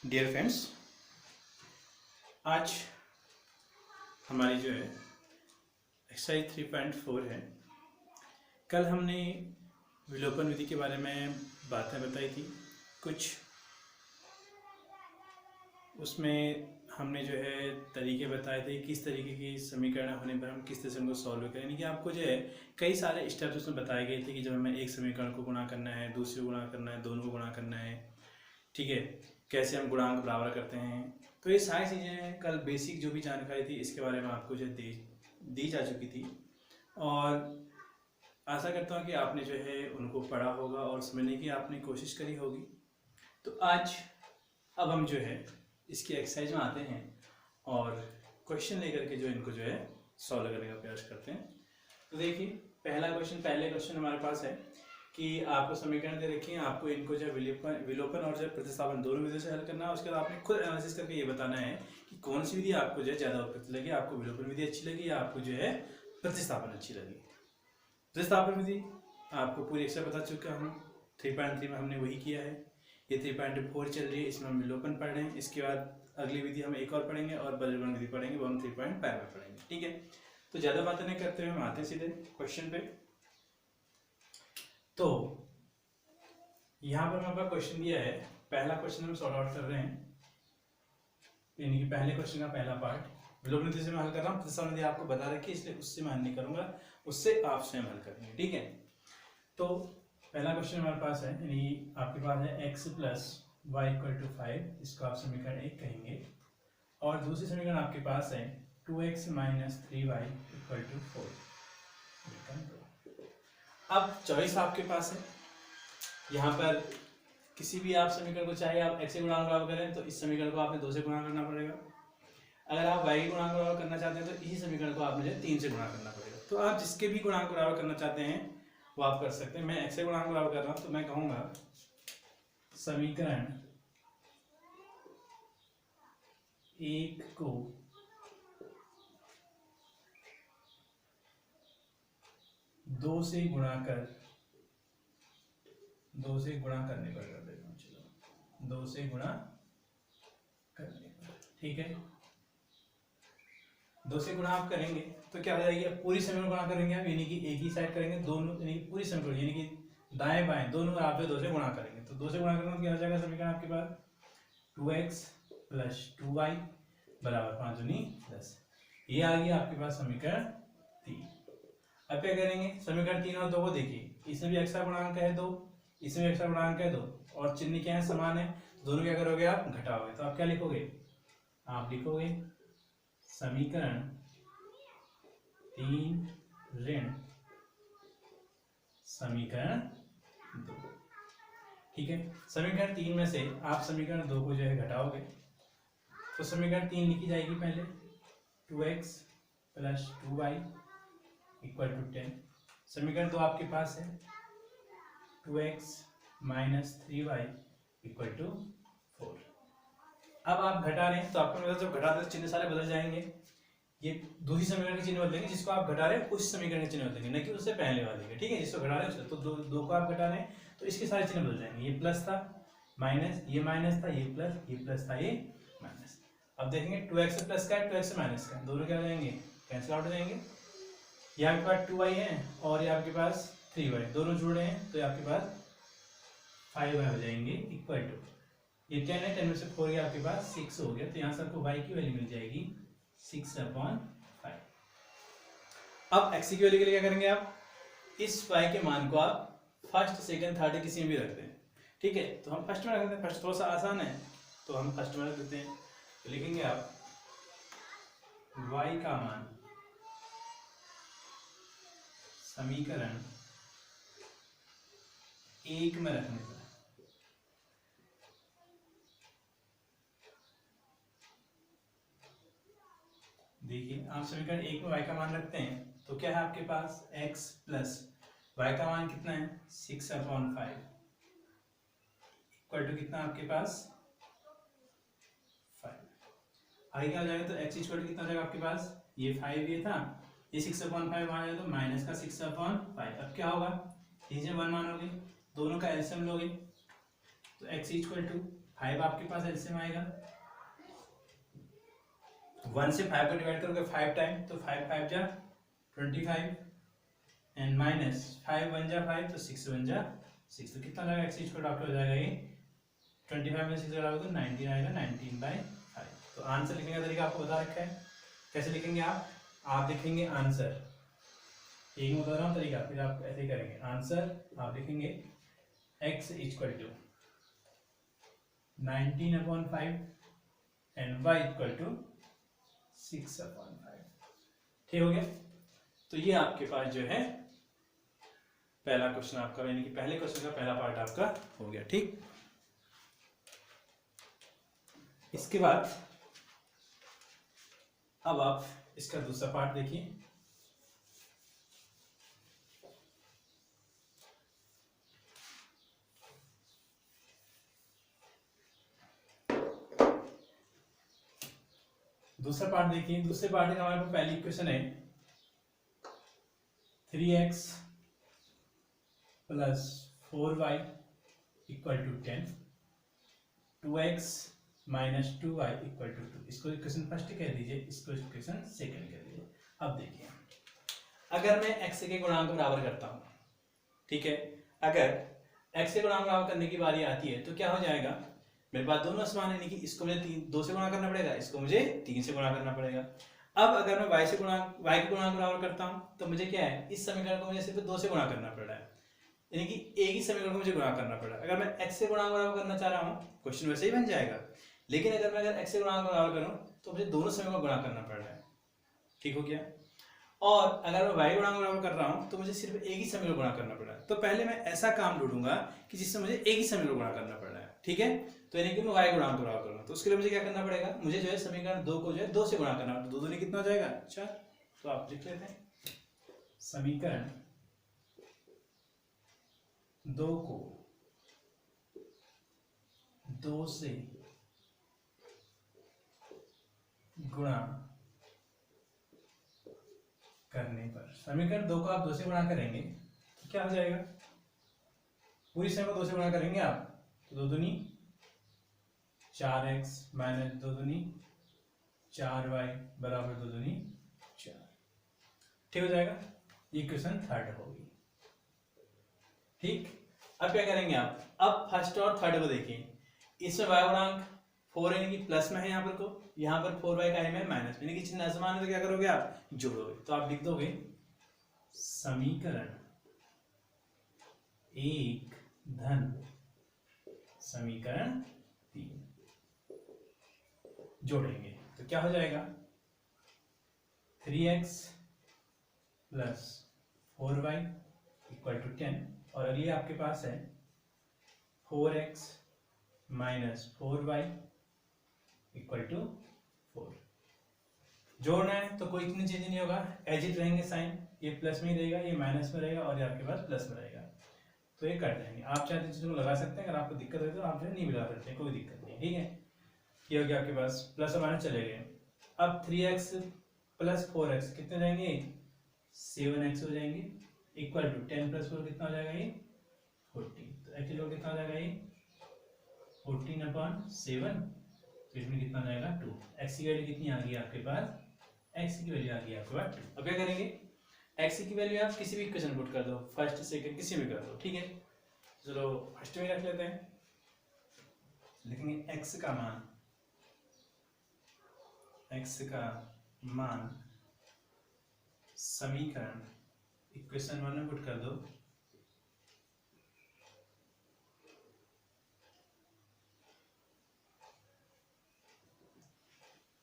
Dear friends, आज हमारी जो है एक्सरसाइज 3.4 है। कल हमने विलोपन विधि के बारे में बातें बताई थी कुछ। उसमें हमने जो है तरीके बताए थे किस तरीके की समीकरण होने पर हम किस तरह से उनको सॉल्व करें। यानी कि आपको जो है कई सारे स्टेप्स उसमें बताए गए थे कि जब हमें एक समीकरण को गुणा करना है, दूसरे को गुणा करना है, दोनों को गुणा करना है, ठीक है, कैसे हम गुणांक बराबर करते हैं। तो ये सारी चीज़ें कल बेसिक जो भी जानकारी थी इसके बारे में आपको जो दी जा चुकी थी, और आशा करता हूँ कि आपने जो है उनको पढ़ा होगा और समझने की आपने कोशिश करी होगी। तो आज अब हम जो है इसकी एक्सरसाइज में आते हैं और क्वेश्चन लेकर के जो इनको जो है सॉल्व करने का प्रयास करते हैं। तो देखिए पहले क्वेश्चन हमारे पास है कि आपको समीकरण दे रखी है, आपको इनको जो विलोपन और जो प्रतिस्थापन दोनों विधियों से हल करना है। उसके बाद आपने खुद एनालिसिस करके ये बताना है कि कौन सी विधि आपको जो है ज़्यादा उपयुक्त लगी, आपको विलोपन विधि अच्छी लगी या आपको जो है प्रतिस्थापन अच्छी लगी। प्रतिस्थापन विधि आपको पूरी एक्स्ट्रा बता चुका हूँ, 3.3 में हमने वही किया है। ये 3.4 चल रही है, इसमें हम विलोपन पढ़ रहे हैं। इसके बाद अगली विधि हम एक और पढ़ेंगे और बलवन विधि पढ़ेंगे, वो हम 3.5 में पढ़ेंगे, ठीक है। तो ज़्यादा बातें नहीं करते हुए हम आते हैं सीधे क्वेश्चन पे। तो यहाँ पर हमारे पास क्वेश्चन दिया है, पहला क्वेश्चन हम सॉल्व आउट कर रहे हैं, यानी कि पहले क्वेश्चन का पहला पार्ट विलोपन विधि से मैं हल कर रहा हूँ। प्रतिस्थापन विधि आपको बता रखी है इसलिए उससे मैं हल नहीं करूँगा, उससे आप स्वयं हल करेंगे, ठीक है। तो पहला क्वेश्चन हमारे पास है, यानी आपके पास है x plus Y equal to 5, इसको आप समीकरण 1 कहेंगे। और दूसरी समीकरण आपके पास है 2x minus 3y equal to 4। अब चॉइस आपके पास है, यहाँ पर किसी भी आप समीकरण को चाहे आप x से गुणा करें तो इस समीकरण को आपने 2 से गुणा करना पड़ेगा। अगर आप y गुणांक बराबर करना चाहते हैं तो इसी समीकरण को आपने 3 से गुणा करना पड़ेगा। तो आप जिसके भी गुणांक बराबर करना चाहते हैं वो आप कर सकते हैं। मैं x से गुणांक बराबर कर रहा हूँ तो मैं कहूँगा समीकरण 1 को 2 से गुणा करने पर कर देता हूँ। चलो 2 से गुणा करने पर, ठीक है। 2 से गुणा आप करेंगे तो क्या हो जाएगी, अब पूरी समीकरण गुणा करेंगे आप, यानी कि एक ही साइड करेंगे दोनों, यानी कि पूरी समीकरण यानी कि दाएं बाएं दोनों आप 2 से गुणा करेंगे। तो 2 से गुणा करेंगे तो क्या हो जाएगा समीकरण आपके पास 2x प्लस 2y बराबर 5 दूनी 10। ये आ गया आपके पास समीकरण 3। अब क्या करेंगे, समीकरण 3 और 2 को देखिए, इसमें भी एक्स्ट्रा गुणांक है 2, इसमें भी एक्स्ट्रा गुणांक है 2 और चिन्ह क्या है, समान है। दोनों क्या करोगे आप, घटाओगे। तो आप क्या लिखोगे, आप लिखोगे समीकरण 3 ऋण समीकरण 2, ठीक है। समीकरण 3 में से आप समीकरण 2 को जो है घटाओगे तो समीकरण 3 लिखी जाएगी पहले 2x plus 2y equal to 10। समीकरण 2 आपके पास है 2x minus 3y equal to 4। अब आप घटा रहे हैं तो आपको मतलब जब घटाते तो चिन्ह सारे बदल जाएंगे। ये दूसरी समीकरण के चिन्ह बदलेंगे, जिसको आप घटा रहे हैं उस समीकरण के चिन्ह बदलेंगे, न कि उससे पहले वाले के, ठीक है। जिसको घटा रहे हैं उससे, तो दो को आप घटा रहे हैं तो इसके सारे चिन्ह बदल जाएंगे। ये प्लस था, माइनस, ये माइनस था, ये प्लस था, ये माइनस। अब देखेंगे 2x प्लस का है, 2x माइनस का, दोनों क्या हो जाएंगे, कैंसिल आउट हो जाएंगे। ये आपके पास 2y है और ये आपके पास 3y, दोनों जुड़ रहे हैं तो ये आपके पास 5y हो जाएंगे इक्वल टू, ये 10 है, 10 में से 4 ये आपके पास 6 हो गया। तो यहाँ से आपको y की वैल्यू मिल जाएगी 6/5। अब x की वैल्यू के लिए क्या करेंगे, आप इस y के मान को आप फर्स्ट सेकंड थर्ड किसी में भी रखते हैं, ठीक है। तो हम फर्स्ट में रख देते हैं, फर्स्ट थोड़ा सा आसान है तो हम फर्स्ट में रख देते हैं। तो लिखेंगे आप y का मान समीकरण 1 में रखने पर, देखिए आप समीकरण 1 में y का मान रखते हैं तो क्या है आपके पास x प्लस y का मान कितना है 6/5 इक्वल टू कितना आपके पास 5। आगे क्या हो जाएगा, तो x इक्वल टू कितना हो जाएगा आपके पास, ये 5 ये था, ये 6/5 आ जाएगा तो माइनस का 6/5। अब क्या होगा, 3 से 1 मानोगे, दोनों का एलसीएम लोगे तो x इक्वल टू 5 आपके पास एलसीएम आएगा, 1 से 5 को डिवाइड करोगे 5 टाइम, तो 5 5 जा 25 एंड माइनस 5 1 जा 5, तो 6 1 जा 6, तो कितना जाएगा एक्स स्क्वायर डॉक्टर हो जाएगा ये 25 में 6 लगाओगे तो 19 आएगा, 19/5। तो आंसर लिखने का तरीका आपको बता रखा है, कैसे लिखेंगे आप लिखेंगे आंसर, एक बता रहा हूँ तरीका, फिर आप ऐसे ही करेंगे। आंसर आप लिखेंगे x equal to 19/5 and y equal to 6/5। ठीक हो गया। तो ये आपके पास जो है पहला क्वेश्चन आपका, यानी कि पहले क्वेश्चन का पहला पार्ट आपका हो गया। ठीक, इसके बाद अब आप इसका दूसरा पार्ट देखिए। दूसरा पार्ट देखिए। दूसरे पार्ट का हमारे पास पहली इक्वेशन है 3x plus 4y equal to 10, 2x minus 2y equal to 2। इसको इक्वेशन फर्स्ट कह दीजिए, इसको इक्वेशन सेकंड कह दीजिए। अब देखिए, अगर मैं x के गुणांक को बराबर करता हूँ, ठीक है, अगर x के गुणांक बराबर करने की बारी आती है तो क्या हो जाएगा, मेरे पास दोनों समान है, कि इसको मुझे 2 से गुणा करना पड़ेगा, इसको मुझे 3 से गुणा करना पड़ेगा। अब अगर मैं y के गुणांक बराबर करता हूँ तो मुझे क्या है, इस समीकरण को मुझे सिर्फ 2 से गुणा करना पड़ रहा है, यानी कि एक ही समीकरण को मुझे गुणा करना पड़ रहा है। अगर मैं x से गुणांक बराबर करना चाह रहा हूँ, क्वेश्चन वैसे ही बन जाएगा, लेकिन अगर मैं x से गुणांक बराबर करूँ तो मुझे दोनों समीकरण को गुणा करना पड़ रहा है। ठीक हो गया। और अगर मैं y गुणांक बराबर कर रहा हूँ तो मुझे सिर्फ एक ही समीकरण गुणा करना पड़ रहा है। तो पहले मैं ऐसा काम ढूंढूंगा कि जिससे मुझे एक ही समीकरण गुणा करना पड़ रहा है। ठीक है, तो यानी कि मैं y गुणांक बराबर करूंगा, तो उसके लिए मुझे क्या करना पड़ेगा, मुझे जो है समीकरण 2 को जो है 2 से गुणा करना, तो 2 दूनी कितना हो जाएगा 4। तो आप लिख लेते हैं समीकरण 2 को 2 से गुणा करने पर, समीकरण 2 को आप 2 से गुणा करेंगे तो क्या हो जाएगा, पूरी समीकरण 2 से गुणा करेंगे आप, तो 2 दूनी 4x माइनस 2 दूनी 4y बराबर 2 दूनी 4। ठीक हो जाएगा, इक्वेशन थर्ड होगी। ठीक, अब क्या करेंगे आप, अब फर्स्ट और थर्ड को देखिए। इसमें y गुणांक 4 यानी कि प्लस में है, यहाँ पर को, यहाँ पर 4y का है माइनस, यानी कि चिन्ह समान है, तो क्या करोगे आप जोड़ोगे, तो आप लिख दोगे समीकरण 1 धन समीकरण 3, जोड़ेंगे तो क्या हो जाएगा 3x plus 4y equal to 10, और अगली आपके पास है 4x minus 4y equal to 4। जोड़ना है तो कोई इतनी चेंज नहीं होगा, एज इट रहेंगे साइन, ये प्लस में ही रहेगा, ये माइनस में रहेगा, और ये आपके पास प्लस में रहेगा, तो ये कट जाएंगे। आप चाहे तो चीज़ों को लगा सकते हैं, अगर आपको दिक्कत है तो आप जो है नहीं मिला सकते हैं, कोई दिक्कत नहीं। ठीक है, ये हो गया आपके पास, प्लस और माइनस चले गए। अब 3x प्लस 4x कितने जाएंगे, 7x हो जाएंगे, इक्वल टू 10 प्लस 4 कितना हो जाएगा ये 14। तो एक्चुअली कितना हो जाएगा ये 14/7, तो इसमें कितना हो जाएगा 2। x की वैल्यू कितनी आ गई आपके पास, x की वैल्यू आ गई आपके पास 2। अब क्या करेंगे, x की वैल्यू आप किसी भी इक्वेशन पुट कर दो, फर्स्ट सेकंड किसी में कर दो। ठीक है, चलो फर्स्ट में रख लेते हैं, लिखेंगे x का मान समीकरण इक्वेशन 1 में पुट कर दो,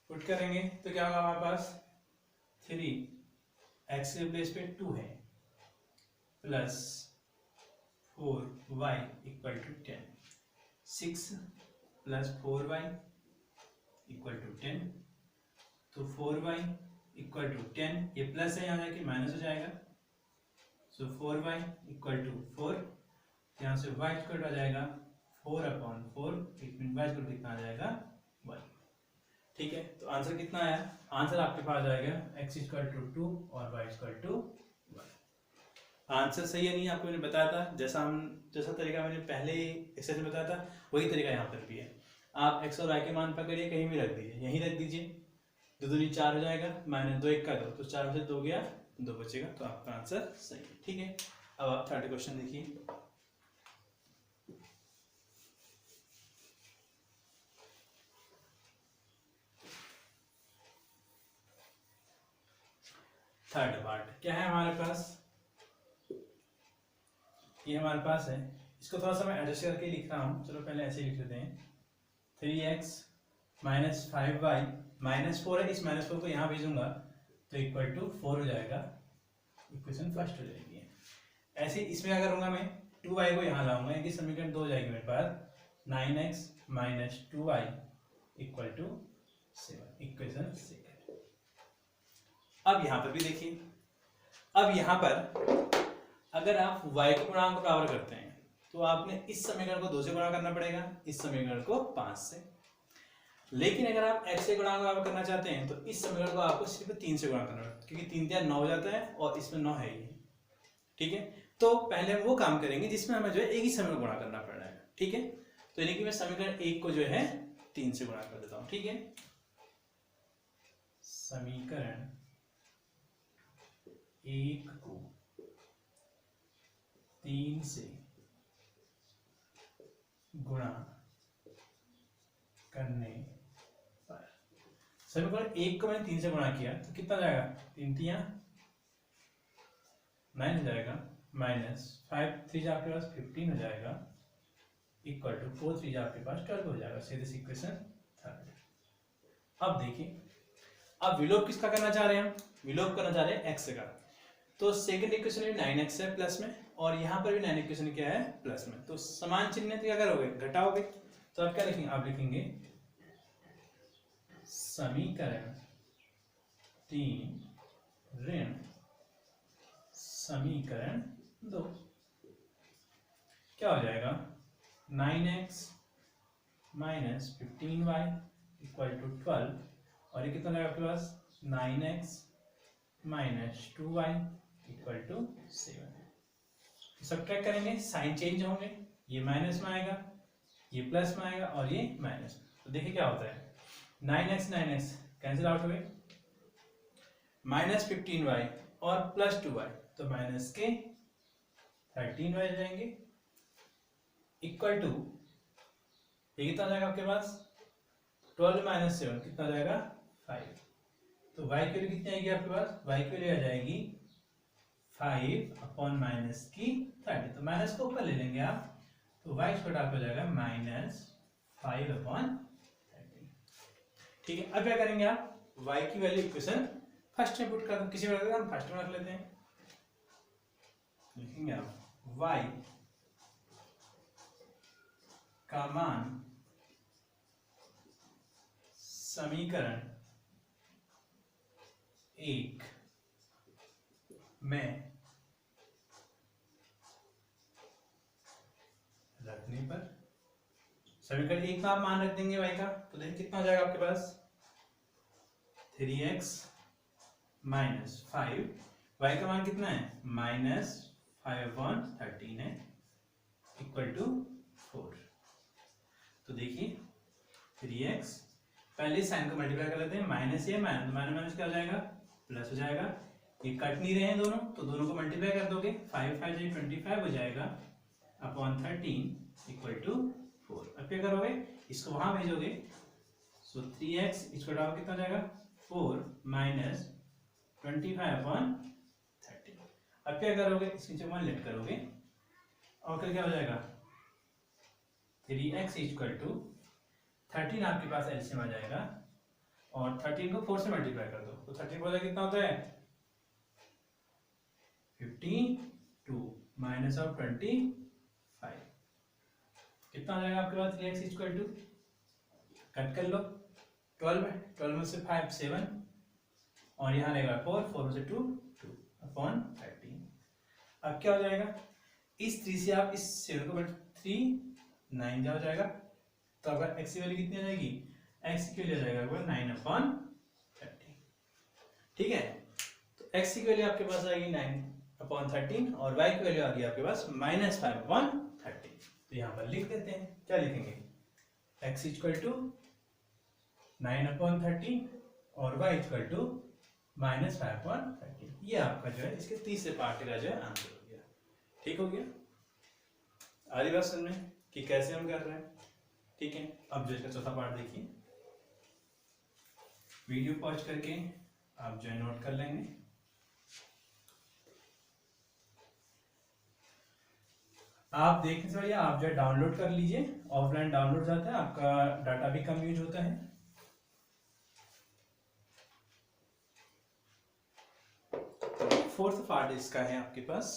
पुट करेंगे तो क्या होगा हमारे पास 3x के प्लेस पे 2 है plus 4y equal to 10, 6 plus 4y equal to 10, तो 4y इक्वल टू 10, ये प्लस है, यहाँ जाके माइनस हो जाएगा, सो 4y इक्वल टू 4, यहाँ से y इक्वल आ जाएगा 4/4, इट मीन y इक्वल कितना आ जाएगा 1। ठीक है, तो आंसर कितना आया, आंसर आपके पास आएगा x इक्वल टू 2 और y इक्वल टू 1। आंसर सही है नहीं, आपको मैंने बताया था, जैसा तरीका मैंने पहले एक्सरसाइज में बताया था, वही तरीका यहाँ पर भी है। आप x और y के मान पकड़िए, कहीं भी रख दीजिए, यहीं रख दीजिए, 2 दूनी 4 हो जाएगा, माइनस 2 1 का 2, तो 4 में से 2 गया, 2 बचेगा, तो आपका आंसर सही है। ठीक है, अब आप थर्ड क्वेश्चन देखिए। थर्ड पार्ट क्या है हमारे पास, ये हमारे पास है, इसको थोड़ा सा मैं एडजस्ट करके लिख रहा हूँ, चलो पहले ऐसे लिख लेते हैं। 3x माइनस 5y माइनस 4 है, इस माइनस 4 को यहाँ भेजूंगा तो इक्वल टू 4 हो जाएगा, इक्वेशन फर्स्ट हो जाएगी। ऐसे इसमें क्या करूँगा मैं, 2y को यहाँ लाऊंगा, इनकी समीकरण 2 हो जाएगी मेरे पास, 9x minus 2y equal to 7, equation second. अब यहाँ पर भी देखिए, अब यहाँ पर अगर आप y को गुणांक बराबर करते हैं तो आपने इस समीकरण को 2 से गुणा करना पड़ेगा, इस समीकरण को 5 से। लेकिन अगर आप x से गुणांक बराबर करना चाहते हैं तो इस समीकरण को आपको सिर्फ 3 से गुणा करना पड़ेगा, क्योंकि 3 3 9 हो जाता है और इसमें 9 है ही। ठीक है, तो पहले हम वो काम करेंगे जिसमें हमें जो है एक ही समीकरण गुणा करना पड़ रहा है। ठीक है, तो यानी कि मैं समीकरण 1 को जो है 3 से गुणा कर देता हूँ। ठीक है, समीकरण 1 को 3 से गुणा करने पर, समीकरण 1 को मैंने 3 से गुणा किया तो कितना जाएगा, 3 3 9 हो जाएगा, माइनस 5 3 आपके पास 15 हो जाएगा, इक्वल टू 4 3 आपके पास 12 हो जाएगा। So this equation third. अब देखिए, अब विलोप किसका करना चाह रहे हैं हम, विलोप करना चाह रहे हैं x का, तो सेकंड इक्वेशन में 9x है प्लस में, और यहाँ पर भी 9 इक्वेशन क्या है प्लस में, तो समान चिन्ह तो क्या करोगे, घटाओगे, तो आप क्या लिखेंगे, आप लिखेंगे समीकरण 3 ऋण समीकरण 2, क्या हो जाएगा, 9x minus 15y equal to 12, और ये कितना जाएगा आपके पास, 9x minus 2y equal to 7। Subtract करेंगे, साइन चेंज होंगे, ये माइनस में आएगा, ये प्लस में आएगा, और ये माइनस। तो देखिए क्या होता है, 9x कैंसिल आउट हुए, माइनस 15y और प्लस 2y, तो माइनस के 13y जाएंगे, इक्वल टू ये कितना जाएगा आपके पास, 12 माइनस 7 कितना जाएगा 5, तो y की वैल्यू कितनी आएगी आपके पास, y की वैल्यू आ जाएगी 5 अपॉन माइनस की 30, तो माइनस को ऊपर ले लेंगे आप, तो y स्क्वायर आपको हो जाएगा माइनस 5 अपॉन 30। ठीक है, अब क्या करेंगे आप, y की वैल्यू इक्वेशन फर्स्ट में पुट कर दो, किसी भी हम फर्स्ट में रख लेते हैं, लिखेंगे आप y का मान समीकरण 1 में रखने पर, समीकरण 1 में आप मान रख देंगे y का, तो देखिए कितना हो जाएगा आपके पास, 3x माइनस 5, y का मान कितना है, माइनस 5/13 है, इक्वल टू 4। तो देखिए 3x, पहले साइन को मल्टीप्लाई कर लेते हैं, माइनस ये माइनस माइनस क्या हो जाएगा, प्लस हो जाएगा, ये कट नहीं रहे हैं दोनों, तो दोनों को मल्टीप्लाई कर दोगे, 5 5 25 हो जाएगा अपॉन 13 इक्वल टू 4। अब क्या करोगे, इसको वहां भेजोगे, सो 3x इसको डालो कितना हो जाएगा, 4 माइनस 25/13। अब क्या करोगे, इसके नीचे 1 लेट करोगे, और फिर क्या हो जाएगा, 3x इक्वल टू 13 आपके पास एलसीएम आ जाएगा, और 13 को 4 से मल्टीप्लाई कर दो, तो 13 बोला कितना होता है 52 माइनस ऑफ 25, कितना आ जाएगा आपके पास, 3x इक्वल टू, कट कर लो, 12 में से 5 7, और यहाँ रहेगा 4 में से 2 2 अपॉन 13। अब क्या हो जाएगा, इस 3 से आप इस 7 को 3 9 जा हो जाएगा, तो अगर x की वैल्यू कितनी आ जाएगी, x की वैल्यू आ जाएगा 9/13। ठीक है, तो x की वैल्यू आपके पास आएगी 9/13, और y की वैल्यू आ गई आपके पास -5/13। तो यहाँ पर लिख देते हैं, क्या लिखेंगे, x इक्वल टू 9/13 और y इक्वल टू -5/13। ये आपका जो है इसके तीसरे पार्ट का जो है आंसर हो गया। ठीक हो गया। आधी बात समझ में कि कैसे हम कर रहे हैं। ठीक है, अब जो इसका चौथा पार्ट देखिए, वीडियो पॉज करके आप जो है नोट कर लेंगे। आप देखने से बढ़िया आप जो है डाउनलोड कर लीजिए, ऑफलाइन डाउनलोड जाता है, आपका डाटा भी कम यूज होता है। फोर्थ पार्ट इसका है आपके पास,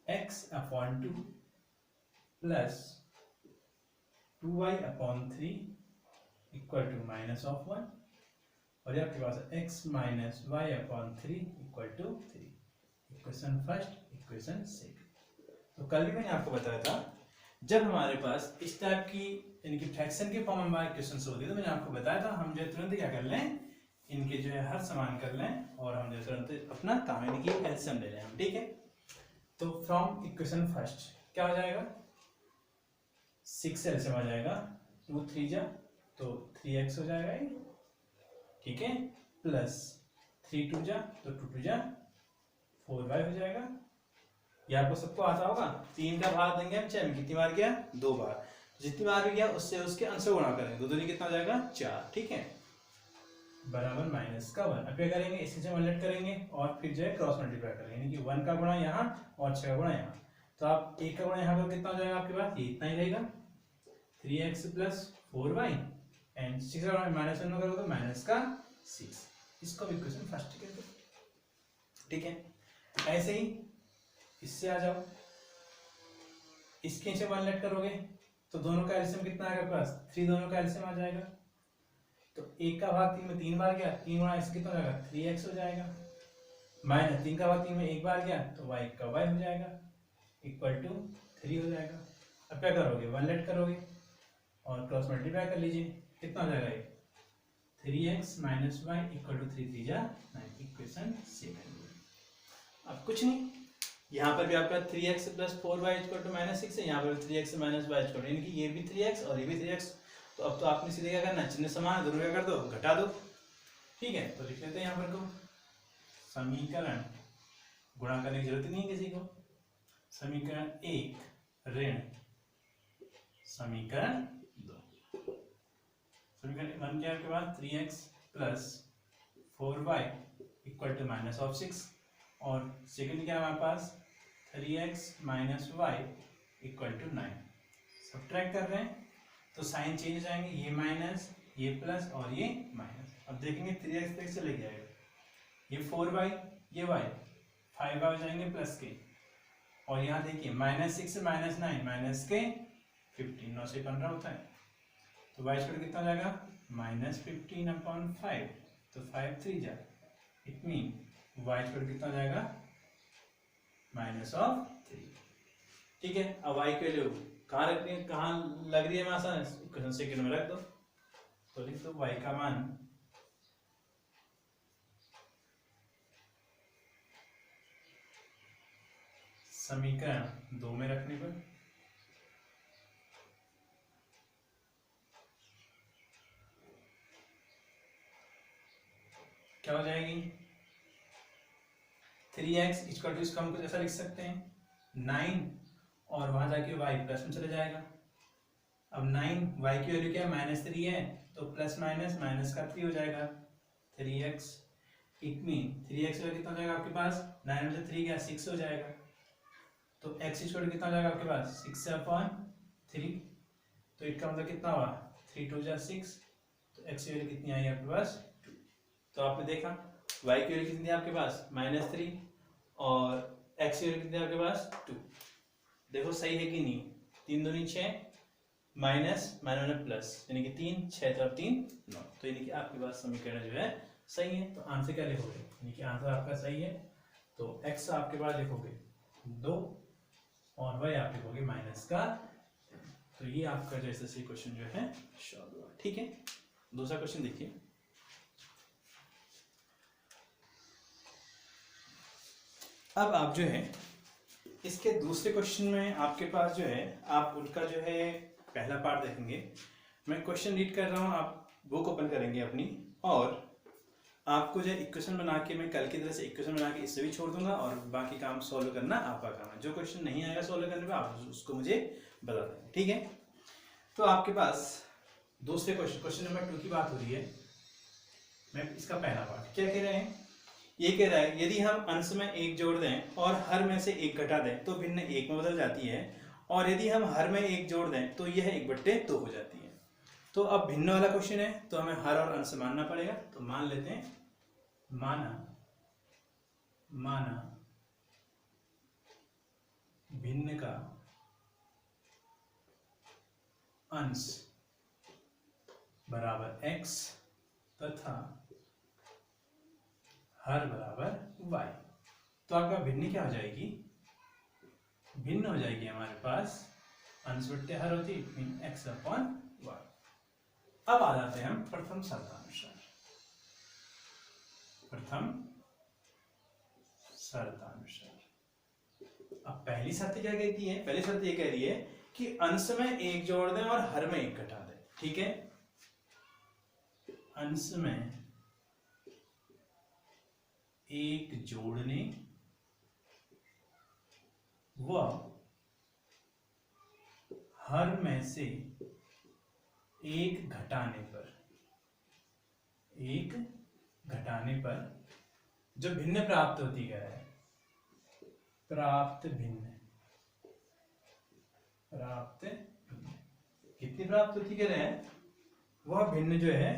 x/2 plus 2y/3 equal to -1, और ये आपके पास x minus y/3 equal to 3। Equation first, equation second. तो कल भी मैंने आपको बताया था, जब हमारे पास इस टाइप की यानी कि फ्रैक्शन के फॉर्म में हमारे क्वेश्चन होती है, तो मैंने आपको बताया था हम जो है तुरंत क्या कर लें, इनके जो है हर समान कर लें और हम जो तुरंत अपना काम यानी कि एलसीएम ले लें हम। ठीक है, तो फ्रॉम इक्वेशन फर्स्ट क्या हो जाएगा, 6 से एलसीएम आ जाएगा, 2 3 जा तो 3x हो जाएगा ये। ठीक है, प्लस 3 2 जा तो 2 2 जा 4y हो जाएगा। ये आपको सबको आता होगा। 3 का भाग देंगे हम 6 में, कितनी बार गया, 2 बार। जितनी बार भी गया उससे उसके अंश को गुणा करेंगे, 2 दूनी कितना हो जाएगा 4। ठीक है, बराबर -1। अब क्या करेंगे, इससे से मल्टीप्लाई करेंगे और फिर जो है क्रॉस मल्टीप्लाई करेंगे, यानी कि 1 का गुणा यहाँ और 6 का गुणा यहाँ। तो आप 1 का गुणा यहाँ पर कितना हो जाएगा आपके पास, ये इतना ही रहेगा, 3x प्लस 4y एंड 6 का गुणा -1 में करोगे तो -6। इसको भी इक्वेशन फर्स्ट कहते हैं। ठीक है, ऐसे ही इससे आ जाओ, इसके नीचे मल्टीप्लाई करोगे तो दोनों का एलसीएम कितना आएगा आपके पास, 3 दोनों का एलसीएम आ जाएगा। तो 1 का भाग 3 में 3 बार गया, 3 गुणा इससे कितना हो जाएगा 3x हो जाएगा, माइनस 3 का भाग 3 में 1 बार गया तो y का y हो जाएगा, इक्वल टू 3 हो जाएगा। अब क्या करोगे, मल्टीप्लाई करोगे और क्रॉस मल्टीप्लाई कर लीजिए, कितना हो जाएगा ये 3x minus y equal to 3 3 जा 9। Equation second. अब कुछ नहीं, यहाँ पर भी आपका 3x plus 4y equal to -6 है, यहाँ पर 3x minus y equal to, यानी कि ये भी 3x और ये भी 3x। तो अब तो आपने सीधे क्या करना, चिन्ह समान है, दोनों क्या कर दो, घटा दो। ठीक है, तो लिख लेते हैं यहाँ पर को समीकरण, गुणा करने की जरूरत नहीं है किसी को। समीकरण 1 ऋण समीकरण 2। समीकरण 1 क्या है आपके पास, 3x plus 4y equal to -6, और सेकंड क्या है हमारे पास 3x minus Y equal to 9। Subtract कर रहे हैं तो साइन चेंज हो जाएंगे, ये माइनस ये प्लस और ये माइनस। अब देखेंगे 3x से ले जाएगा, ये 4y ये y 5y हो जाएंगे प्लस के, और यहाँ देखिए -6 से -9 माइनस के 15, 9 से 15 होता है, तो y स्क्वायर कितना हो जाएगा -15/5, तो 5 3 जा, इट मीन y स्क्वायर कितना हो जाएगा -3। ठीक है, अब y के वैल्यू कहाँ रखनी है, कहाँ लग रही है हमारे साथ, इक्वेशन सेकंड में रख दो। तो लिख दो y का मान समीकरण 2 में रखने पर क्या हो जाएगी, 3x इक्वल टू, इसको हम कुछ ऐसा लिख सकते हैं 9 और वहां जाके y प्लस में चले जाएगा। अब 9 y की वैल्यू क्या है -3 है, तो प्लस माइनस माइनस का 3 हो जाएगा 3x। It mean 3x value कितना हो जाएगा आपके पास, 9 में से 3 गया 6 हो जाएगा, तो x इक्वल कितना हो जाएगा आपके पास 6/3। तो इसका मतलब कितना हुआ 3 2 जा 6, तो x की वैल्यू कितनी आई आपके पास 2। तो आपने देखा y की वैल्यू कितनी है आपके पास -3 और x की वैल्यू कितनी है आपके पास 2। देखो सही है कि नहीं, 3 दूनी 6 माइनस माइनस प्लस, यानी कि 3 6 तो 3 9, तो यानी कि आपके पास समीकरण जो है सही है। तो आंसर क्या लिखोगे, यानी कि आंसर आपका सही है, तो x आपके पास लिखोगे 2 और y आप लिखोगे -का। तो ये आपका जैसे सी क्वेश्चन जो है सॉल्व हुआ। ठीक है, दूसरा क्वेश्चन देखिए, अब आप जो है इसके दूसरे क्वेश्चन में आपके पास जो है, आप उनका जो है पहला पार्ट देखेंगे। मैं क्वेश्चन रीड कर रहा हूँ, आप बुक ओपन करेंगे अपनी, और आपको जो इक्वेशन बना के मैं कल की तरह से इक्वेशन बना के इससे भी छोड़ दूंगा, और बाकी काम सॉल्व करना आपका काम है। जो क्वेश्चन नहीं आएगा सॉल्व करने पे आप उसको मुझे बता देंगे, ठीक है। तो आपके पास दूसरे क्वेश्चन नंबर 2 की बात हो रही है। मैं इसका पहला पार्ट क्या कह रहे हैं, ये कह रहा है यदि हम अंश में 1 जोड़ दें और हर में से 1 घटा दें तो भिन्न 1 में बदल जाती है, और यदि हम हर में 1 जोड़ दें तो यह 1/2 हो जाती है। तो अब भिन्न वाला क्वेश्चन है तो हमें हर और अंश मानना पड़ेगा। तो मान लेते हैं, माना भिन्न का अंश बराबर x तथा हर बराबर y। तो आपका भिन्न क्या हो जाएगी, भिन्न हो जाएगी हमारे पास अंश बट्टे हर होती है x/y। अब आ जाते हैं हम प्रथम शर्तानुसार। अब पहली शर्त क्या कहती है, पहली शर्त ये कह रही है कि अंश में 1 जोड़ दें और हर में 1 घटा दें, ठीक है। अंश में 1 जोड़ने व हर में से 1 घटाने पर जो भिन्न प्राप्त होती है, प्राप्त भिन्न कितनी प्राप्त होती है, वह भिन्न जो है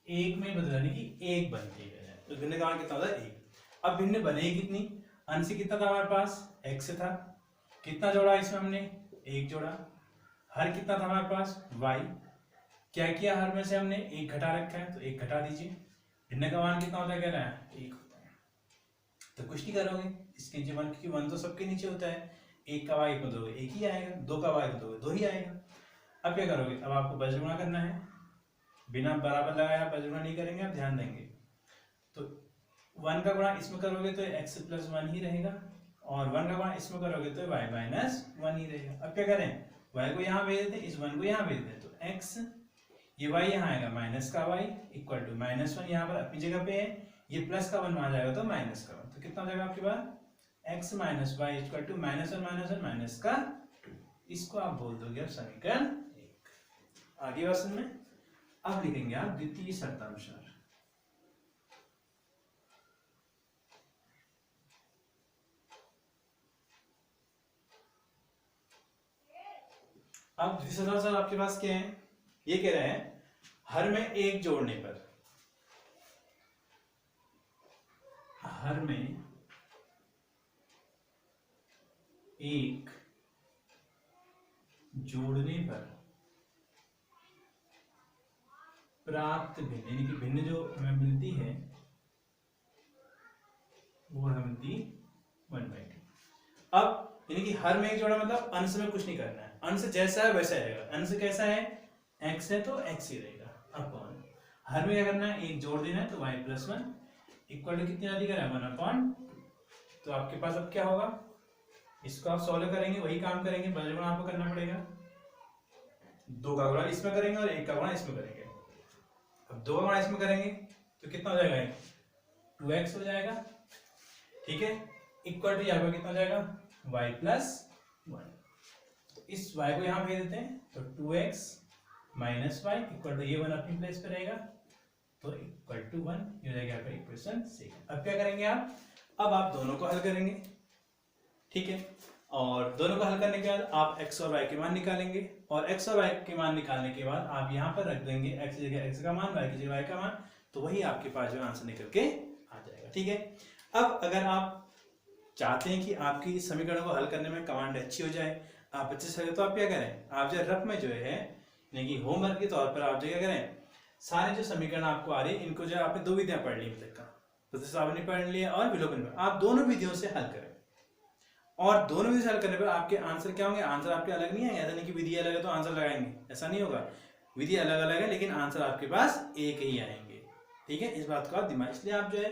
1 में बदलने की 1 बनती है। तो भिन्न का मान कितना होता है 1। अब भिन्न बनेगी कितनी, अंश कितना था हमारे पास, x था, कितना जोड़ा इसमें हमने 1 जोड़ा, हर कितना था हमारे पास y, क्या किया हर में से हमने 1 घटा रखा है तो 1 घटा दीजिए। भिन्न का मान कितना होता है, कह रहा है 1 होता है। तो कुछ नहीं करोगे इसके नीचे 1, क्योंकि 1 तो सबके नीचे होता है। 1 का y को दोगे 1 ही आएगा, 2 का y को दोगे 2 ही आएगा। अब क्या करोगे, अब आपको बजगुणा करना है, बिना बराबर लगाया बजगुणा नहीं करेंगे, आप ध्यान देंगे। तो 1 का गुणा इसमें करोगे तो x+1 ही रहेगा, और 1 का गुणा इसमें करोगे तो y - 1 ही रहेगा। अब क्या करें, y को यहाँ भेज देते, इस 1 को यहाँ भेज दें, तो x, ये y यहाँ आएगा माइनस का y इक्वल टू -1 यहाँ पर अपनी जगह पे है, ये प्लस का 1 वहाँ जाएगा तो माइनस का 1। तो कितना हो जाएगा आपके पास, x - y इक्वल टू -1 इसको आप बोल दोगे अब समीकरण 1। आगे क्वेश्चन में अब लिखेंगे आप द्वितीय शर्तानुसार। अब द्वितीय शर्तानुसार आपके पास क्या है, ये कह रहे हैं हर में 1 जोड़ने पर, हर में 1 जोड़ने पर प्राप्त भिन्न, यानी कि भिन्न जो हमें मिलती है वो हमें मिलती 1/2। अब यानी कि हर में 1 जोड़ा मतलब अंश में कुछ नहीं करना है, अंश जैसा है वैसा रहेगा। अंश कैसा है, x है तो x ही रहेगा अपॉन, हर में क्या करना है 1 जोड़ देना है तो y+1 इक्वल टू कितनी अधिक है 1/2। तो आपके पास अब क्या होगा, इसको आप सॉल्व करेंगे, वही काम करेंगे, बजगुणा आपको करना पड़ेगा। 2 का गुणा इसमें करेंगे और 1 का गुणा इसमें करेंगे। अब 2 का गुणा इसमें करेंगे तो कितना हो जाएगा, 2x हो जाएगा, ठीक है, इक्वल टू यहाँ पर कितना हो जाएगा y+1। तो इस y को यहाँ भेज देते हैं, तो 2x - y इक्वल टू ये 1 अपनी प्लेस पे रहेगा, तो इक्वल टू 1 ये हो जाएगा आपका इक्वेशन 6। अब क्या करेंगे आप, अब आप दोनों को हल करेंगे, ठीक है, और दोनों को हल करने के बाद आप x और y के मान निकालेंगे, और x और y के मान निकालने के बाद आप यहाँ पर रख देंगे x की जगह x का मान, y की जगह y का मान, तो वही आपके पास जो आंसर निकल के आ जाएगा, ठीक है। अब अगर आप चाहते हैं कि आपकी समीकरणों को हल करने में कमांड अच्छी हो जाए, आप अच्छे से, तो आप क्या करें, आप जो रफ में जो है यानी कि होमवर्क के तौर पर आप जो क्या करें, सारे जो समीकरण आपको आ रहे हैं इनको जो आपने 2 विधियां पढ़ ली अभी तक का, तो आपने पढ़ लिया और विलोपन, आप दोनों विधियों से हल करें, और दोनों विधि से हल करने पर आपके आंसर क्या होंगे, आंसर आपके अलग नहीं है, ऐसा नहीं कि विधि अलग है तो आंसर लगाएंगे, ऐसा नहीं होगा। विधि अलग अलग है लेकिन आंसर आपके पास एक ही आएंगे, ठीक है। इस बात को आप दिमाग, इसलिए आप जो है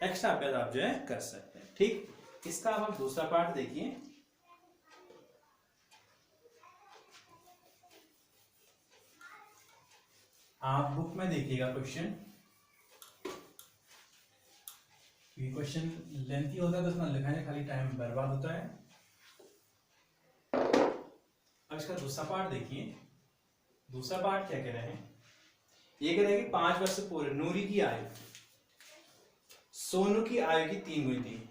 एक्स्ट्रा अभ्यास आप जो है कर सकते हैं, ठीक। इसका अब आप दूसरा पार्ट देखिए, आप बुक में देखिएगा क्वेश्चन, ये क्वेश्चन लेंथी होता है तो उसमें लिखाने खाली टाइम बर्बाद होता है। अब इसका दूसरा पार्ट देखिए, दूसरा पार्ट क्या कह रहे हैं, ये कह रहे हैं कि 5 वर्ष से पूर्व नूरी की आयु सोनू की आयु की 3 गुनी थी,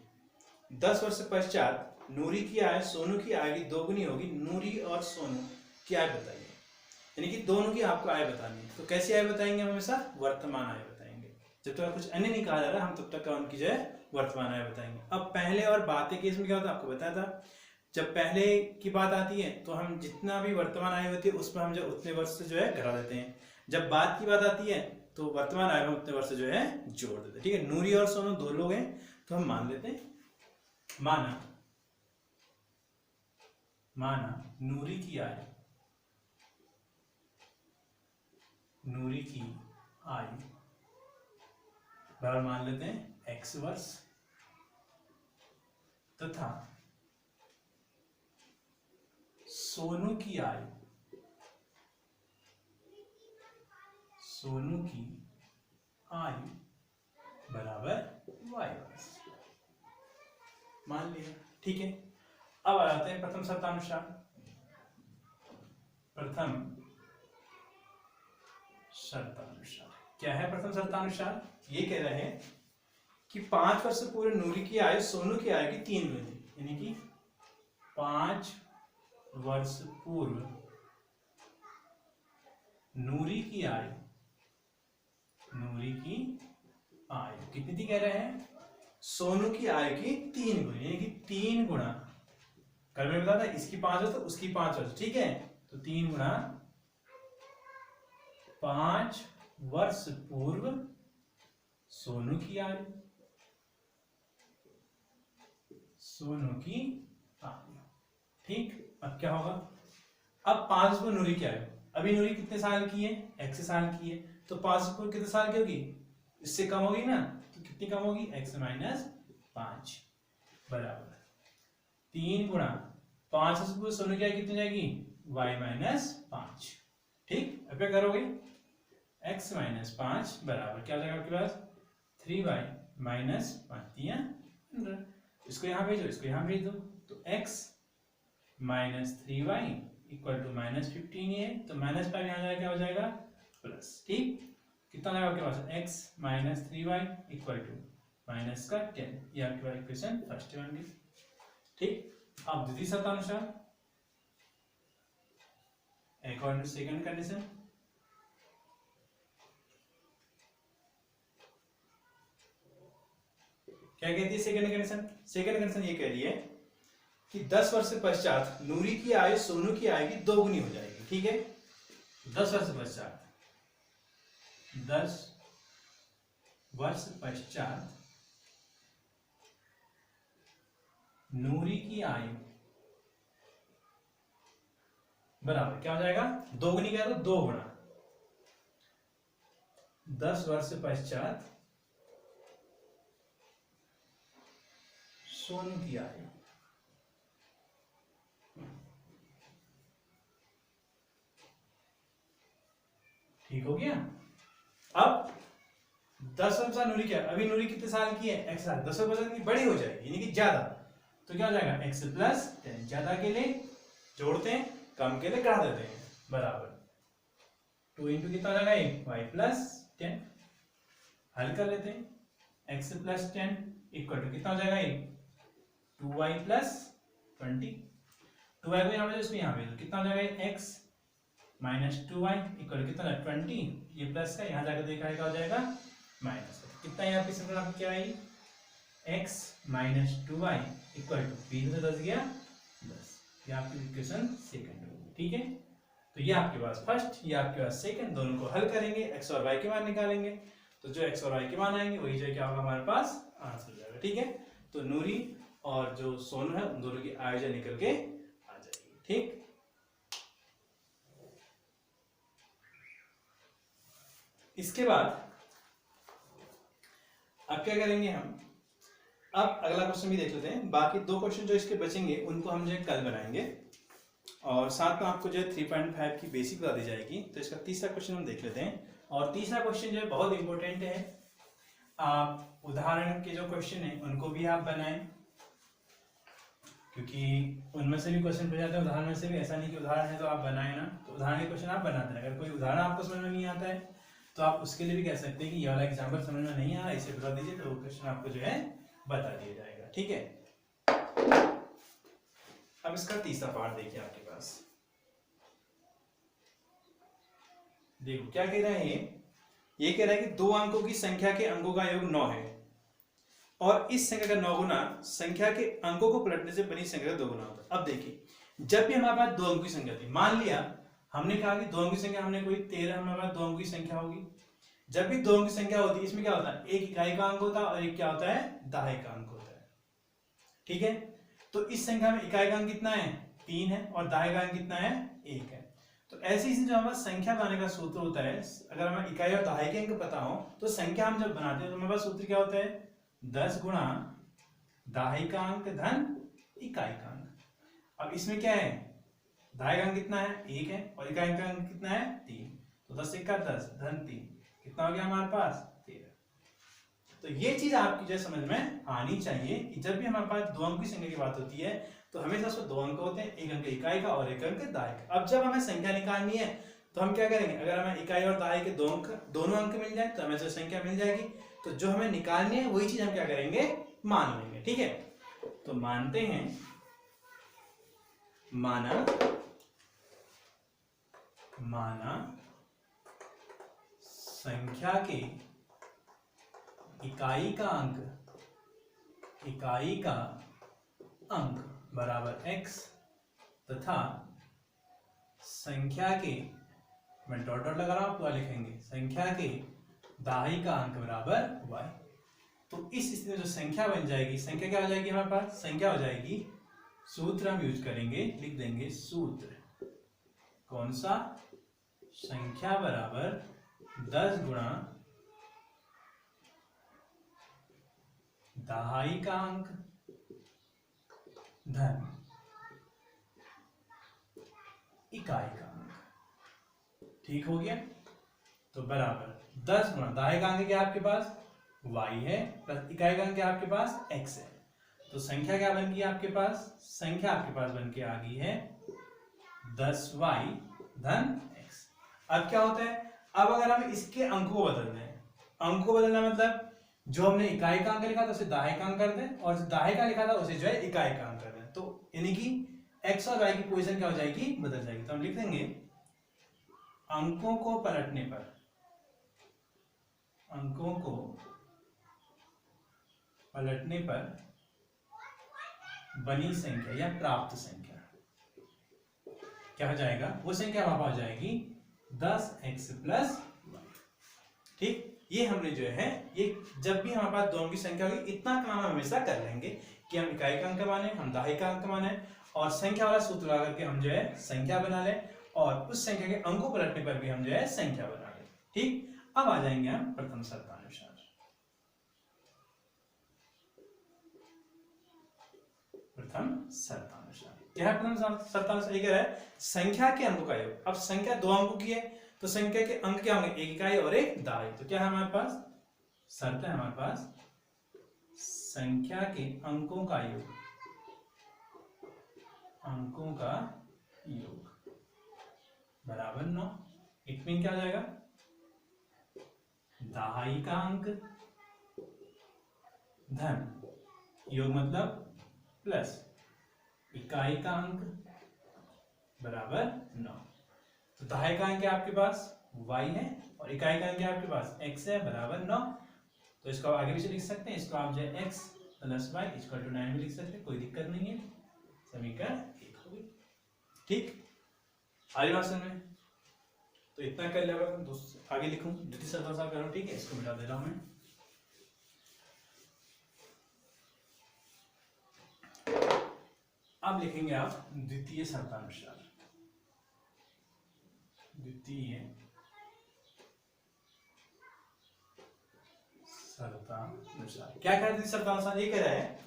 10 वर्ष पश्चात नूरी की आयु सोनू की आयु की 2 गुनी होगी, नूरी और सोनू की आयु बताइए। यानी कि दोनों की आपको आयु बतानी है। तो कैसी आयु बताएंगे हम? हमेशा वर्तमान आयु बताएंगे। जब तक कुछ अन्य नहीं कहा जा रहा हम तब तक उनकी जो है वर्तमान आयु बताएंगे। अब पहले और बाद के केस में क्या होता है आपको बताया था, जब पहले की बात आती है तो हम जितना भी वर्तमान आयु होती है उसमें हम जो उतने वर्ष से जो है घटा देते हैं, जब बाद की बात आती है तो वर्तमान आयु में उतने वर्ष जो है जोड़ देते हैं। ठीक है, नूरी और सोनू 2 लोग हैं तो हम मान लेते हैं, माना नूरी की आयु बराबर मान लेते हैं x वर्ष, तथा सोनू की आयु बराबर y वर्ष मान लिया। ठीक है, अब आ जाते हैं प्रथम शर्तानुसार। क्या है प्रथम शर्तानुसार? ये कह रहे हैं कि 5 वर्ष से पूर्व नूरी की आयु सोनू की आयु की 3 गुनी थी, यानी कि 5 वर्ष पूर्व नूरी की आयु कितनी थी कह रहे हैं? सोनू की आयु की 3 गुनी, यानी कि 3 गुणा, कल मैंने बताया था इसकी 5 वर्ष तो उसकी 5 वर्ष। ठीक है, तो 3 गुणा 5 वर्ष पूर्व सोनू की आयु, ठीक। अब क्या होगा? अब 5 वर्ष नूरी की आयु, अभी नूरी कितने साल की है? x साल की है, तो 5 वर्ष कितने साल की होगी? इससे कम होगी ना, तो कितनी कम होगी? x माइनस 5 बराबर 3 गुणा 5 वर्ष पूर्व सोनू की आयु कितनी जाएगी? y minus 5। ठीक, अब क्या करोगे? x माइनस 5 बराबर क्या हो जाएगा आपके पास? 3y माइनस 5, इसको यहाँ भेजो, इसको यहाँ भेज दो, तो x minus 3y equal to minus 15 ये, तो माइनस 5 यहाँ जाएगा, क्या हो जाएगा? प्लस। ठीक, कितना आएगा आपके पास? x minus 3y equal to minus का 10, ये आपके पास इक्वेशन फर्स्ट बन गई। ठीक, अब द्वितीय शर्तानुसार अकॉर्डिंग टू सेकंड कंडीशन, क्या कहती है सेकंड कंडीशन? सेकंड कंडीशन ये कह रही है कि 10 वर्ष पश्चात नूरी की आयु सोनू की आयु की 2 गुनी हो जाएगी। ठीक है, 10 वर्ष पश्चात नूरी की आयु बराबर क्या हो जाएगा? 2 गुनी क्या? तो 2 गुणा 10 वर्ष पश्चात सोनू की आयु, ठीक हो गया। अब 10 वर्ष नूरी क्या? अभी नूरी कितने साल की है? x साल, 10 वर्ष की बड़ी हो जाएगी यानी कि ज्यादा, तो क्या हो जाएगा? x प्लस 10, ज्यादा के लिए जोड़ते हैं, कम के लिए घटा देते हैं, बराबर 2 इंटू कितना हो जाएगा? y प्लस 10, हल कर लेते हैं, x प्लस 10 इक्वल टू कितना हो जाएगा? 2y प्लस 20, 2y को यहाँ पे इसको यहाँ पे कितना हो जाएगा? x माइनस 2y इक्वल कितना है? 20, ये प्लस का यहाँ जाकर देखा क्या हो जाएगा? माइनस का, कितना यहाँ पे सिंपल आपको क्या आएगी? x minus 2y equal to 20 से 10 गया 10, ये आपकी इक्वेशन सेकंड होगी। ठीक है, तो ये आपके पास फर्स्ट, ये आपके पास सेकंड, दोनों को हल करेंगे, x और y के मान निकालेंगे, तो जो x और y के मान आएंगे वही जो क्या होगा हमारे पास आंसर हो जाएगा। ठीक है, तो नूरी और जो सोनू है उन दोनों की आयु निकल के आ जाएगी। ठीक, इसके बाद अब क्या करेंगे हम? अब अगला क्वेश्चन भी देख लेते हैं, बाकी 2 क्वेश्चन जो इसके बचेंगे उनको हम जो कल बनाएंगे, और साथ में आपको जो है 3.5 की बेसिक बता दी जाएगी। तो इसका तीसरा क्वेश्चन हम देख लेते हैं और तीसरा क्वेश्चन जो है बहुत इंपॉर्टेंट है, आप उदाहरण के जो क्वेश्चन है उनको भी आप बनाएं, क्योंकि उनमें से भी क्वेश्चन पूछ जाते हैं, उदाहरण में से भी। ऐसा नहीं कि उदाहरण है तो आप बनाए ना, तो उदाहरण के क्वेश्चन आप बनाते हैं। अगर कोई उदाहरण आपको समझ में नहीं आता है तो आप उसके लिए भी कह सकते हैं कि ये वाला एग्जाम्पल समझ में नहीं आ रहा, इसे बता दीजिए, तो वो क्वेश्चन आपको जो है बता दिया जाएगा। ठीक है, अब इसका तीसरा पार्ट देखिए आपके पास। देखो क्या कह रहा है, ये कह रहा है कि 2 अंकों की संख्या के अंकों का योग 9 है और इस संख्या का 9 गुना संख्या के अंकों को पलटने से बनी संख्या का 2 गुना होता है। अब देखिए, जब भी हमारे पास 2 अंकों की संख्या थी, मान लिया हमने कहा कि 2 अंकों की संख्या, हमने कोई 13 हमारे पास 2 अंकों की संख्या होगी। जब भी 2 अंकों की संख्या होती है, इसमें क्या होता है, एक इकाई का अंक होता है और एक क्या होता है, दहाई का अंक होता है। ठीक है, तो इस संख्या में इकाई का अंक कितना है, 3 है, और दहाई का अंक कितना है, 1 है। तो ऐसे ही जो हमारा संख्या बनाने का सूत्र होता है, अगर हमें इकाई और दहाई के अंक पता हो तो संख्या हम जब बनाते हैं तो हमारे पास सूत्र क्या होता है, 10 गुणा दहाई का अंक धन इकाई का अंक। अब इसमें क्या है, दहाई का अंक कितना है, 1 है, और इकाई का अंक कितना है, 3, तो 10 1 10 धन 3, कितना हो गया हमारे पास, 13। तो ये चीज आपकी जो समझ में आनी चाहिए कि जब भी हमारे पास 2 अंक की संख्या की बात होती है तो हमेशा उसमें 2 अंक होते हैं, एक अंक इकाई का और एक अंक दहाई का। अब जब हमें संख्या निकालनी है तो हम क्या करेंगे, अगर हमें इकाई और दहाई के दोनों अंक मिल जाए तो हमें जो संख्या मिल जाएगी। तो जो हमें निकालनी है वही चीज हम क्या करेंगे, मान लेंगे। ठीक है, तो मानते हैं, माना संख्या के इकाई का अंक बराबर x तथा संख्या के, मैं डॉट डॉट लगा रहा हूं, पूरा लिखेंगे, संख्या के दहाई का अंक बराबर y। तो इस स्थिति में जो संख्या बन जाएगी, संख्या क्या हो जाएगी हमारे पास, संख्या हो जाएगी, सूत्र हम यूज करेंगे, लिख देंगे सूत्र, कौन सा, संख्या बराबर 10 गुणा दहाई का अंक धन इकाई का अंक। ठीक हो गया, तो बराबर 10 गुणा दहाई का अंक क्या आपके पास, y है, प्लस इकाई का अंक क्या आपके पास, x है। तो संख्या क्या बन गई आपके पास, संख्या आपके पास बन के आ गई है 10y धन x। अब क्या होता है, अब अगर हम इसके अंकों को बदलना है, अंकों को बदलना मतलब जो हमने इकाई का अंक लिखा था उसे दहाई का अंक कर दें, और जो दहाई का लिखा था उसे जो है इकाई का अंक कर दें। तो यानी कि x और y की पोजीशन क्या हो जाएगी, बदल जाएगी। तो हम लिख देंगे अंकों को पलटने पर, अंकों को पलटने पर बनी संख्या या प्राप्त संख्या क्या हो जाएगा, वो संख्या वहां हो जाएगी 10x प्लस y। ठीक, ये हमने जो है, ये जब भी हमारे पास 2 अंक की संख्या होगी इतना काम हम हमेशा कर लेंगे कि हम इकाई का अंक माने, हम दहाई का अंक माने, और संख्या वाला सूत्र लगा करके हम जो है संख्या बना लें, और उस संख्या के अंकों पलटने पर भी हम जो है संख्या बना लें। ठीक, अब आ जाएंगे हम प्रथम शर्तानुसार। प्रथम शर्तानुसार क्या है, प्रथम शर्तानुसार ये कह रहा है संख्या के अंकों का योग। अब संख्या 2 अंकों की है तो संख्या के अंक क्या होंगे, एक इकाई और एक दहाई। तो क्या है हमारे पास, शर्त है हमारे पास, संख्या के अंकों का योग, अंकों का योग बराबर 9। इट मीन क्या हो जाएगा, दहाई का अंक धन योग मतलब प्लस इकाई का अंक बराबर 9। तो दहाई का अंक क्या आपके पास, y है, और इकाई का अंक क्या आपके पास, x है, बराबर 9। तो इसको आप आगे भी लिख सकते हैं, इसको आप जो है x plus y equal to 9 भी लिख सकते हैं, कोई दिक्कत नहीं है। समीकरण 1 हो गई। ठीक, आगे बात समझ में, तो इतना कर लिया, आगे लिखूं द्वितीय शर्तानुसार करूं। ठीक है, इसको मिटा दे रहा हूं मैं। अब लिखेंगे आप द्वितीय शर्तानुसार, द्वितीय शर्तानुसार क्या कह रहे हैं, शर्तानुसार ये कह रहा है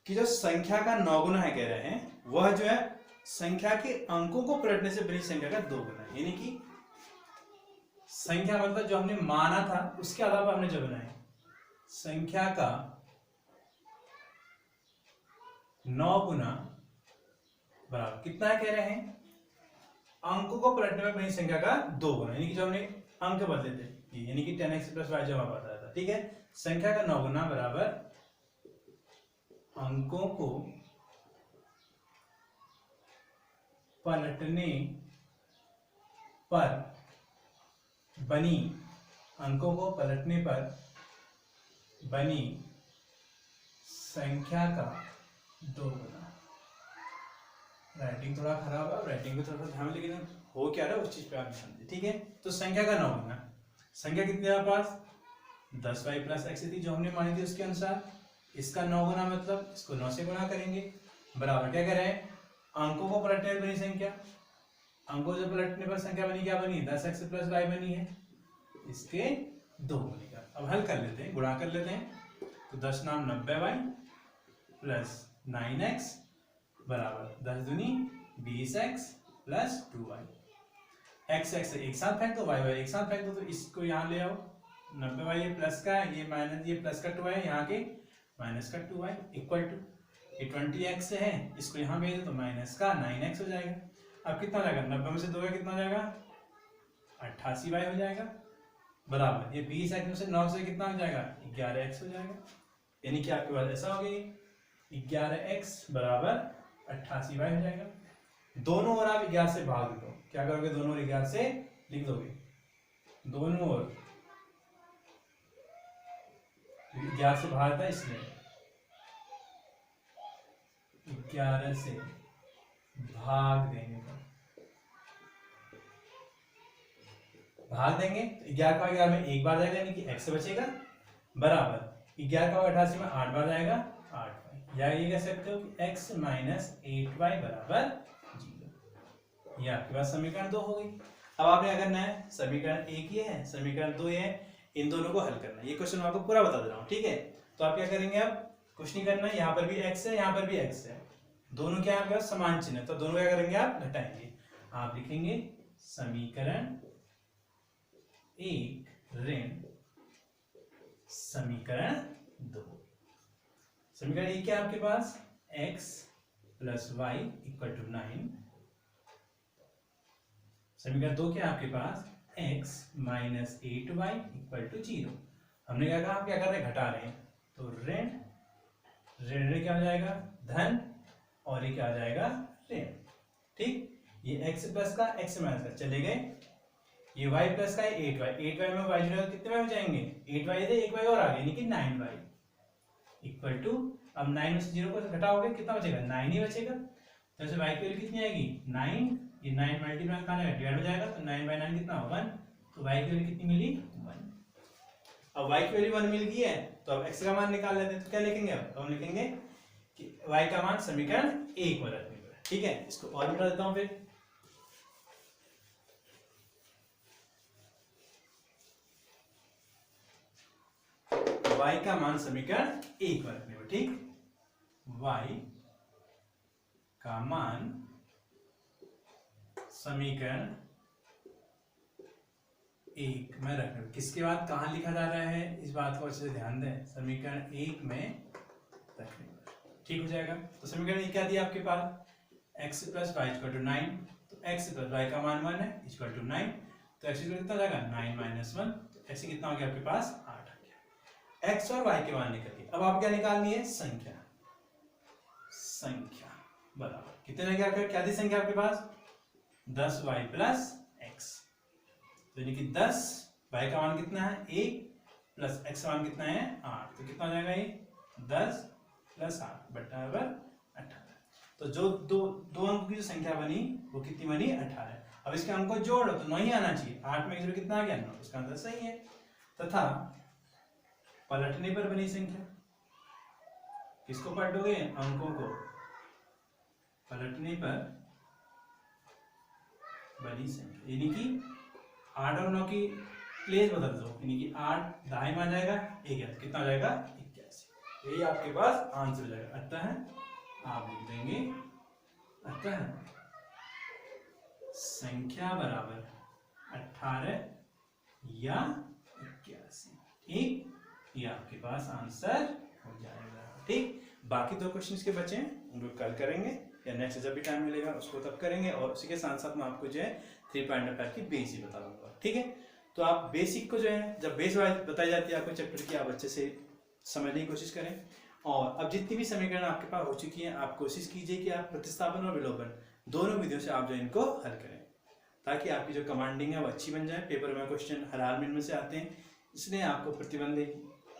कि जो संख्या का 9 गुना है, कह रहे हैं वह जो है संख्या के अंकों को पलटने से बनी संख्या का 2 गुना है। यानी कि संख्या मतलब जो हमने माना था उसके अलावा हमने जो बनाए, संख्या का 9 गुना बराबर कितना है कह रहे हैं, अंकों को पलटने में बनी संख्या का 2 गुना, यानी कि जो हमने अंक बदले थे यानी कि 10x + y जो हमारा बताया था, ठीक है। संख्या का 9 गुना बराबर अंकों को पलटने पर बनी, अंकों को पलटने पर बनी संख्या का 2 गुना। राइटिंग थोड़ा खराब है, राइटिंग को थोड़ा ध्यान, लेकिन हो क्या रहा है उस चीज पे आप समझे, ठीक है। तो संख्या का 9 गुना, संख्या कितनी है हमारे पास 10y + x थी जो हमने मानी थी उसके अनुसार, इसका 9 गुना मतलब इसको 9 से गुणा करेंगे, बराबर क्या कह रहे हैं, अंकों को पलटने पर बनी संख्या, अंकों से पलटने पर संख्या बनी, क्या बनी 10x + y बनी है, इसके 2 बनेगा। अब हल कर लेते हैं, गुणा कर लेते हैं, तो 10 नाम 90y + 9x बराबर 10 दूनी 20x + 2y, x x एक साथ फेंक दो, y y एक साथ फेंक दो, तो इसको यहाँ ले आओ, 90y ये प्लस का है, ये माइनस, ये प्लस का 2y है, यहाँ के माइनस का 2y इक्वल टू, ये 20x है, इसको यहाँ भेज दो तो माइनस का 9x हो जाएगा। अब कितना हो जाएगा, 90 में से 2 कितना हो जाएगा 88y हो जाएगा, बराबर ये 20x में से 9 से कितना हो जाएगा 11x हो जाएगा, यानी कि आपके पास ऐसा हो गया 11x बराबर 88y हो जाएगा। दोनों ओर आप 11 से भाग दो, क्या करोगे, दोनों ओर 11 से लिख दोगे, दोनों ओर 11 से भाग था इसलिए 11 से भाग देंगे, भाग देंगे तो 11 का 11 में एक बार जाएगा, यानी कि x बचेगा, बराबर 11 का 88 में 8 बार जाएगा 8y, या ये कह सकते हो कि x - 8y बराबर 0। ये आपके पास समीकरण 2 हो गई। अब आपने क्या करना है, समीकरण 1 ये है, समीकरण 2 ये है, इन दोनों को हल करना है। ये क्वेश्चन मैं आपको पूरा बता दे रहा हूँ, ठीक है। तो आप क्या करेंगे, अब कुछ नहीं करना है, यहाँ पर भी x है, यहाँ पर भी x है, दोनों क्या है समान चिन्ह है, तो दोनों क्या करेंगे आप घटाएंगे, आप लिखेंगे समीकरण 1 ऋण समीकरण 2। समीकरण 1 क्या है आपके पास, x + y = 9, समीकरण 2 क्या है आपके पास, x - 8y = 0। हमने क्या कहा, क्या कर रहे हैं, घटा रहे हैं, तो ऋण ऋण क्या हो जाएगा धन, और ये क्या आ जाएगा ऋण, ठीक। ये x प्लस का x माइनस का चले गए, ये y प्लस का 8y, 8y में y जुड़ेगा कितने y हो जाएंगे, 8y थे, एक y और आ गए, यानी कि 9y इक्वल टू, अब 9 में से 0 को घटाओगे कितना बचेगा, 9 ही बचेगा, तो ऐसे y की वैल्यू कितनी आएगी 9, ये 9 मल्टीप्लाई कहाँ जाएगा, डिवाइड हो जाएगा, तो 9/9 कितना 1, तो y की वैल्यू कितनी मिली 1। अब y की वैल्यू 1 मिल गई है, तो अब x का मान निकाल लेते हैं, तो क्या लिखेंगे, अब हम लिखेंगे कि y का मान समीकरण 1 में रखने पर, ठीक है। इसको और बता देता हूं, फिर y का मान समीकरण 1 में रखने पर, ठीक, y का मान समीकरण 1 में रखने पर, किसके बाद कहां लिखा जा रहा है, इस बात को अच्छे से ध्यान दें, समीकरण 1 में रखने पर, ठीक हो जाएगा। तो समीकरण 1 क्या दिया आपके पास, x + y = 9, तो x + y का मान 1 है = 9, तो x कितना जाएगा 9 - 1, तो x कितना हो गया आपके पास 8 आ गया। x और y के मान निकल गए। अब आप क्या निकालनी है, संख्या, संख्या बराबर कितने रह गया, क्या थी संख्या आपके पास 10y + x, तो यानी कि 10 y का मान कितना है 1 प्लस x का मान कितना है 8, तो कितना हो जाएगा ये 10 + 8 बराबर 18। तो जो दो अंक की जो संख्या बनी वो कितनी बनी 18। अब इसके अंक को जोड़ो तो 9 ही आना चाहिए, 8 में 0 कितना आ गया 9, इसका आंसर सही है। तथा पलटने पर बनी संख्या, किसको पलटोगे, अंकों को पलटने पर बनी संख्या, यानी कि 8 और 9 की प्लेस बदल दो, यानी कि 8 दाएं में आ जाएगा, 1 कितना हो जाएगा 81, यही आपके पास आंसर हो जाएगा। अतः आप लिख देंगे, अतः संख्या बराबर 18 या 81। ठीक, ये आपके पास आंसर हो जाएगा। ठीक, बाकी 2 क्वेश्चंस के बचे हैं, उनको कल करेंगे या नेक्स्ट जब भी टाइम मिलेगा उसको तब करेंगे, और उसी के साथ साथ मैं आपको जो है 3 पॉइंटर टाइप की बेसिक बता दूंगा। ठीक है, तो आप बेसिक को जो है, जब बेस बताई जाती है आपको चैप्टर की, आप अच्छे से समझने की कोशिश करें। और अब जितनी भी समीकरण आपके पास हो चुकी हैं, आप कोशिश कीजिए कि आप प्रतिस्थापन और विलोपन दोनों विधियों से आप जो इनको हल करें, ताकि आपकी जो कमांडिंग है वो अच्छी बन जाए। पेपर में क्वेश्चन हर हाल में इनमें से आते हैं, इसलिए आपको प्रतिबंध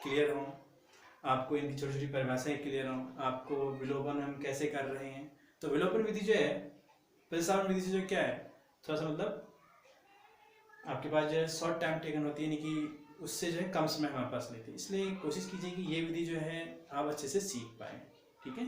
क्लियर हो, आपको इनकी छोटी छोटी परिभाषाएं क्लियर हो, आपको विलोपन हम कैसे कर रहे हैं। तो विलोपन विधि जो है प्रतिस्थापन विधि से जो क्या है, थोड़ा सा मतलब आपके पास जो है शॉर्ट टाइम टेकन होती है, यानी कि उससे जो है कम समय हमारे पास लेती है, इसलिए कोशिश कीजिए कि ये विधि जो है आप अच्छे से सीख पाएँ। ठीक है।